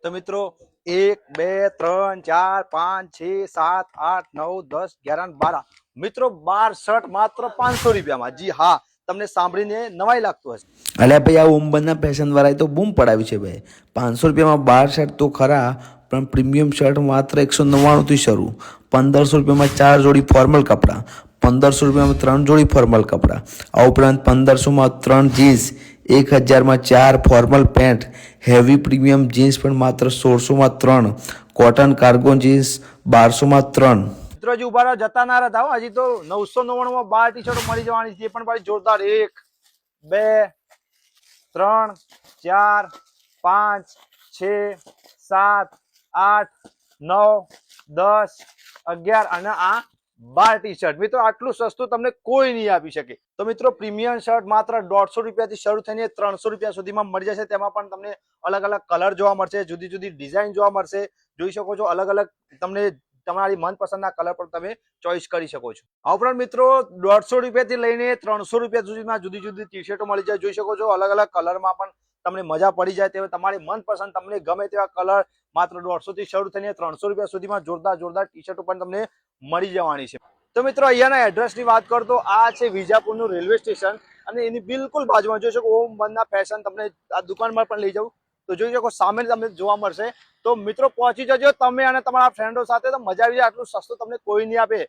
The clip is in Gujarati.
तो मित्रों 1 2 3 4 5 6 7 8 9 10 11 12 मित्रों 12 शर्ट मात्र 500 રૂપિયામાં। જી હા, તમને સાંભળીને નવાઈ લાગતું હશે। અલ્યા ભાઈ, આ ઓમબનના ફેશનવાળાએ તો બૂમ પડાવી છે ભાઈ। 500 રૂપિયામાં 12 શર્ટ તો ખરા, પણ પ્રીમિયમ શર્ટ માત્ર 199થી શરૂ। 1500 રૂપિયામાં 4 જોડી ફોર્મલ કપડાં, 1500 રૂપિયામાં 3 જોડી ફોર્મલ કપડાં, આ ઉપરાંત 1500માં 3 જીન્સ, 1000માં 4 formal pant, heavy premium jeans પણ માત્ર 1600માં 3, કોટન કાર્ગો જીન્સ 1200માં 3। મિત્રો હજી ઉભા રહો, જતા ના રહેતા હો। હજી તો 999 માં 12 ટી-શર્ટો મળી જવાની છે, પણ ભાઈ જોરદાર। 1 2 3 4 5 6 7 8 9 10 11 અને આ 12 ટી-શર્ટ। મિત્રો આટલું સસ્તું તમને કોઈ નહીં આપી શકે। તો મિત્રો પ્રીમિયમ શર્ટ માત્ર 150 રૂપિયાથી શરૂ થઈને 300 રૂપિયા સુધીમાં મળી જશે। તેમાં પણ તમને અલગ અલગ કલર જોવા મળશે, જુદી જુદી ડિઝાઇન જોવા મળશે। જોઈ શકો છો, અલગ અલગ તમને તમારી મનપસંદના કલર પણ તમે ચોઈસ કરી શકો છો। આ ઉપરાંત મિત્રો 150 રૂપિયાથી લઈને 300 રૂપિયા સુધીમાં જુદી જુદી ટી-શર્ટો મળી જાય। જોઈ શકો છો, અલગ અલગ કલરમાં પણ તમને મજા પડી જાય તેવા તમારી મનપસંદ તમને ગમે તેવા કલર માત્ર 150 થી શરૂ થઈને 300 રૂપિયા સુધીમાં જોરદાર જોરદાર ટી-શર્ટો પણ તમને મળી જવાની છે। તો મિત્રો અહીંયાના એડ્રેસની વાત કરું તો આ છે વિજાપુરનું રેલવે સ્ટેશન, અને એની બિલકુલ બાજુમાં જોઈ શકો ઓમબનના ફેશન। તમને આ દુકાનમાં પણ લઈ જાઉં તો જોઈ શકો સામે તમને જોવા મળશે। તો મિત્રો પહોંચી જજો તમે અને તમારા ફ્રેન્ડો સાથે, તો મજા આવી જાય। આટલું સસ્તું તમને કોઈ નહીં આપે।